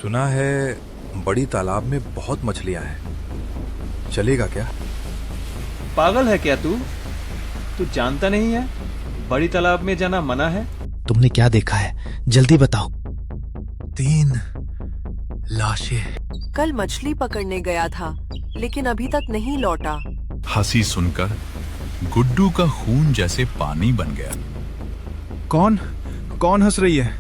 सुना है बड़ी तालाब में बहुत मछलियां हैं। चलेगा क्या? पागल है क्या तू? तू जानता नहीं है बड़ी तालाब में जाना मना है। तुमने क्या देखा है, जल्दी बताओ। 3 लाशें। कल मछली पकड़ने गया था लेकिन अभी तक नहीं लौटा। हंसी सुनकर गुड्डू का खून जैसे पानी बन गया। कौन कौन हंस रही है?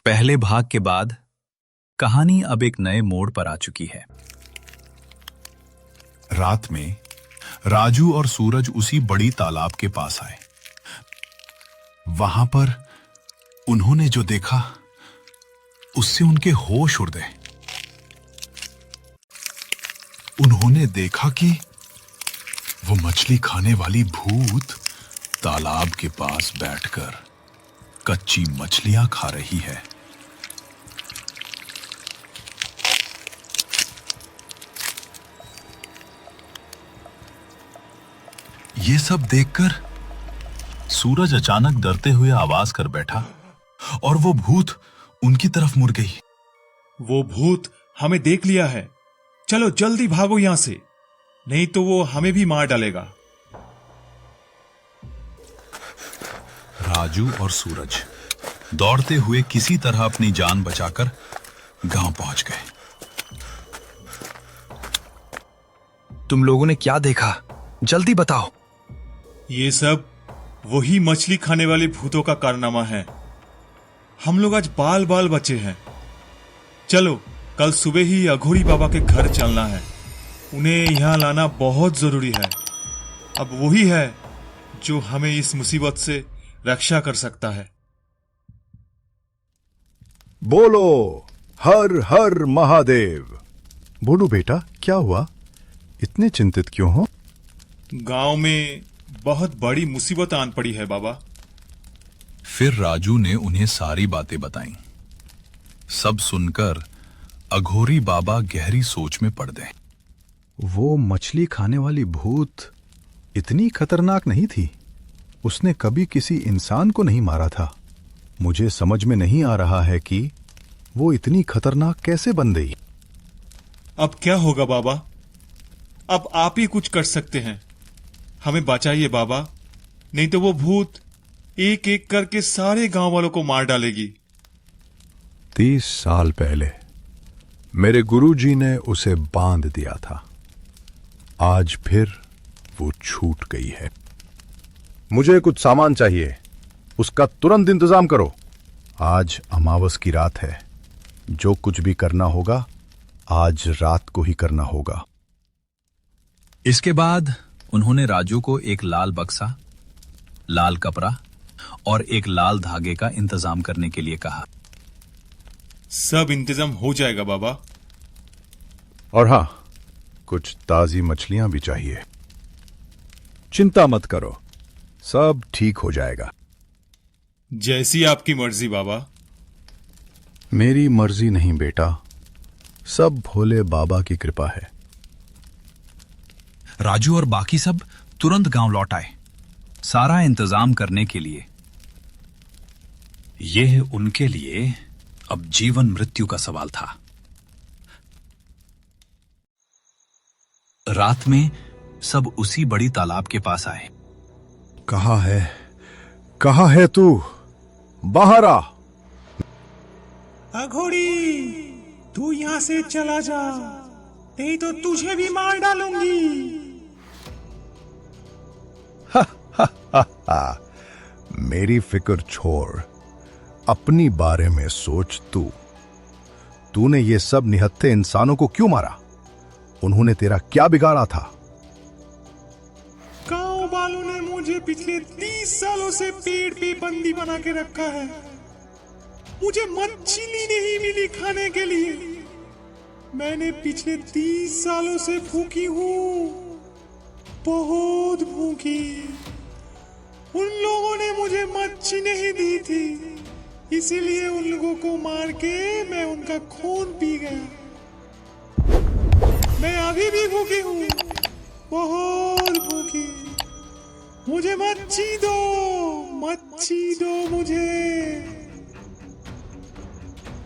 पहले भाग के बाद कहानी अब एक नए मोड़ पर आ चुकी है। रात में राजू और सूरज उसी बड़ी तालाब के पास आए। वहां पर उन्होंने जो देखा उससे उनके होश उड़ गए। उन्होंने देखा कि वो मछली खाने वाली भूत तालाब के पास बैठकर कच्ची मछलियां खा रही है। ये सब देखकर सूरज अचानक डरते हुए आवाज कर बैठा और वो भूत उनकी तरफ मुड़ गई। वो भूत हमें देख लिया है, चलो जल्दी भागो यहां से, नहीं तो वो हमें भी मार डालेगा। राजू और सूरज दौड़ते हुए किसी तरह अपनी जान बचाकर गांव पहुंच गए। तुम लोगों ने क्या देखा, जल्दी बताओ। ये सब वही मछली खाने वाले भूतों का कारनामा है। हम लोग आज बाल बाल बचे हैं। चलो कल सुबह ही अघोरी बाबा के घर चलना है, उन्हें यहां लाना बहुत जरूरी है। अब वही है जो हमें इस मुसीबत से रक्षा कर सकता है। बोलो हर हर महादेव। बोलो बेटा, क्या हुआ? इतने चिंतित क्यों हो? गांव में बहुत बड़ी मुसीबत आन पड़ी है बाबा। फिर राजू ने उन्हें सारी बातें बताईं। सब सुनकर अघोरी बाबा गहरी सोच में पड़ गए। वो मछली खाने वाली भूत इतनी खतरनाक नहीं थी। उसने कभी किसी इंसान को नहीं मारा था। मुझे समझ में नहीं आ रहा है कि वो इतनी खतरनाक कैसे बन गई। अब क्या होगा बाबा? अब आप ही कुछ कर सकते हैं। हमें बचाइए बाबा, नहीं तो वो भूत एक एक करके सारे गांव वालों को मार डालेगी। 30 साल पहले मेरे गुरुजी ने उसे बांध दिया था। आज फिर वो छूट गई है। मुझे कुछ सामान चाहिए, उसका तुरंत इंतजाम करो। आज अमावस की रात है। जो कुछ भी करना होगा आज रात को ही करना होगा। इसके बाद उन्होंने राजू को एक लाल बक्सा, लाल कपड़ा और एक लाल धागे का इंतजाम करने के लिए कहा। सब इंतजाम हो जाएगा बाबा। और हां, कुछ ताजी मछलियां भी चाहिए। चिंता मत करो, सब ठीक हो जाएगा। जैसी आपकी मर्जी बाबा। मेरी मर्जी नहीं बेटा, सब भोले बाबा की कृपा है। राजू और बाकी सब तुरंत गांव लौट आए, सारा इंतजाम करने के लिए। यह उनके लिए अब जीवन मृत्यु का सवाल था। रात में सब उसी बड़ी तालाब के पास आए। कहां है तू? बाहर आ। अघोरी, तू यहां से चला जा, नहीं तो तुझे भी मार डालूंगी। मेरी फिक्र छोड़, अपनी बारे में सोच। तूने ये सब निहत्थे इंसानों को क्यों मारा? उन्होंने तेरा क्या बिगाड़ा था? गांव वालों ने मुझे पिछले 30 सालों से पेड़ पे बंदी बना के रखा है। मुझे मछली नहीं मिली खाने के लिए। मैंने पिछले 30 सालों से भूखी हूँ, बहुत भूखी। उन लोगों ने मुझे मच्छी नहीं दी थी, इसीलिए उन लोगों को मार के मैं उनका खून पी गया। अभी भी भूखी हूँ, बहुत भूखी। मुझे मच्छी दो मुझे।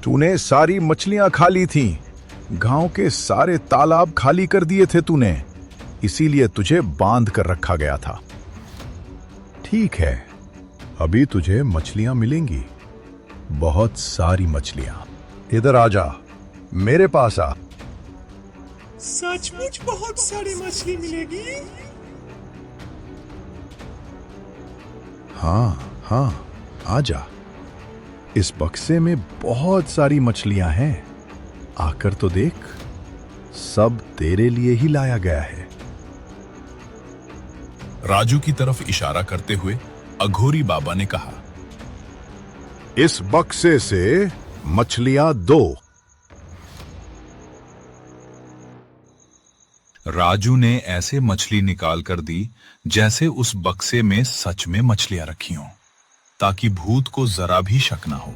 तूने सारी मछलियां खा ली थीं। गांव के सारे तालाब खाली कर दिए थे तूने, इसीलिए तुझे बांध कर रखा गया था। ठीक है, अभी तुझे मछलियां मिलेंगी, बहुत सारी मछलियां। इधर आ जा, मेरे पास आ। सचमुच बहुत सारी मछली मिलेगी? हाँ, आ जा। इस बक्से में बहुत सारी मछलियां हैं, आकर तो देख, सब तेरे लिए ही लाया गया है। राजू की तरफ इशारा करते हुए अघोरी बाबा ने कहा, इस बक्से से मछलियां दो। राजू ने ऐसे मछली निकाल कर दी जैसे उस बक्से में सच में मछलियां रखी हों, ताकि भूत को जरा भी शक ना हो।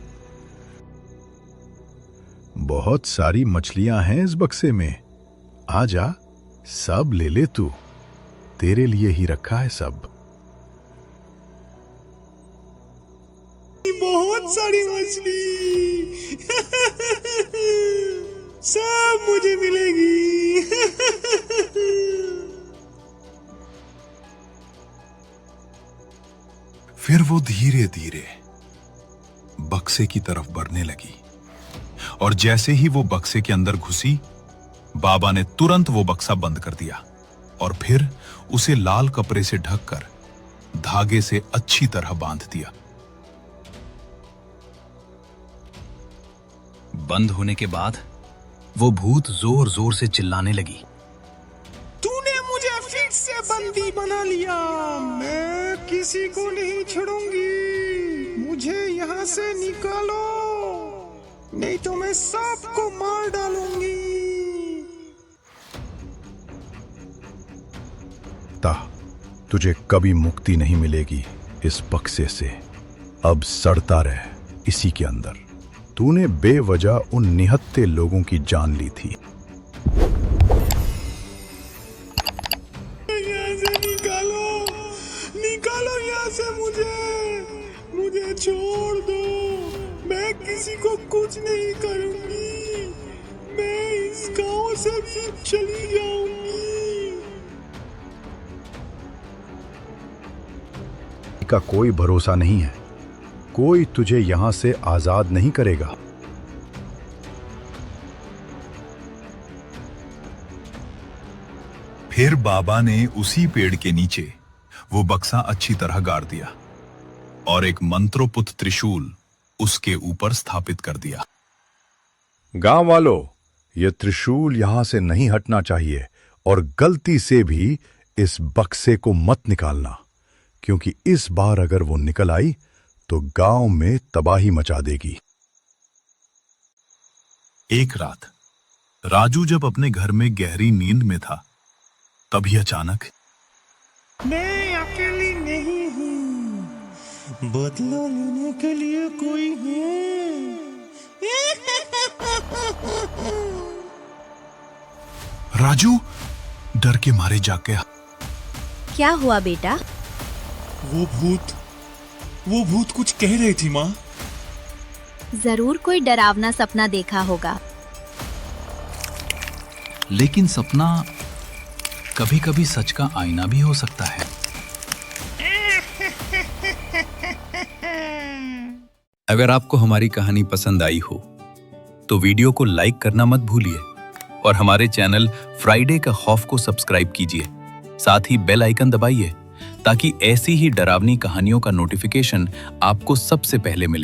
बहुत सारी मछलियां हैं इस बक्से में, आ जा, सब ले ले तू, तेरे लिए ही रखा है सब। बहुत सारी मछली सब मुझे मिलेगी। फिर वो धीरे धीरे बक्से की तरफ बढ़ने लगी, और जैसे ही वो बक्से के अंदर घुसी, बाबा ने तुरंत वो बक्सा बंद कर दिया और फिर उसे लाल कपड़े से ढककर धागे से अच्छी तरह बांध दिया। बंद होने के बाद वो भूत जोर जोर से चिल्लाने लगी। तूने मुझे फिर से बंदी बना लिया, मैं किसी को नहीं छोड़ूंगी। मुझे यहाँ से निकालो, नहीं तो मैं सबको मार डालूंगी। तुझे कभी मुक्ति नहीं मिलेगी इस बक्से से। अब सड़ता रह इसी के अंदर। तूने बेवजह उन निहत्थे लोगों की जान ली थी। यहाँ से निकालो यहाँ से मुझे छोड़ दो। मैं किसी को कुछ नहीं करूंगी, मैं इस गांव से भी चली जाऊंगी। का कोई भरोसा नहीं है, कोई तुझे यहां से आजाद नहीं करेगा। फिर बाबा ने उसी पेड़ के नीचे वो बक्सा अच्छी तरह गाड़ दिया और एक मंत्रोपुत त्रिशूल उसके ऊपर स्थापित कर दिया। गांव वालों, यह त्रिशूल यहां से नहीं हटना चाहिए और गलती से भी इस बक्से को मत निकालना, क्योंकि इस बार अगर वो निकल आई तो गांव में तबाही मचा देगी। एक रात राजू जब अपने घर में गहरी नींद में था, तभी अचानक मैं अकेली नहीं हूँ, बदला लेने के लिए कोई है। राजू डर के मारे जाग गया। क्या हुआ बेटा? वो भूत कुछ कह रही थी माँ। जरूर कोई डरावना सपना देखा होगा। लेकिन सपना कभी कभी सच का आईना भी हो सकता है। अगर आपको हमारी कहानी पसंद आई हो तो वीडियो को लाइक करना मत भूलिए और हमारे चैनल फ्राइडे का खौफ को सब्सक्राइब कीजिए। साथ ही बेल आइकन दबाइए ताकि ऐसी ही डरावनी कहानियों का नोटिफिकेशन आपको सबसे पहले मिले।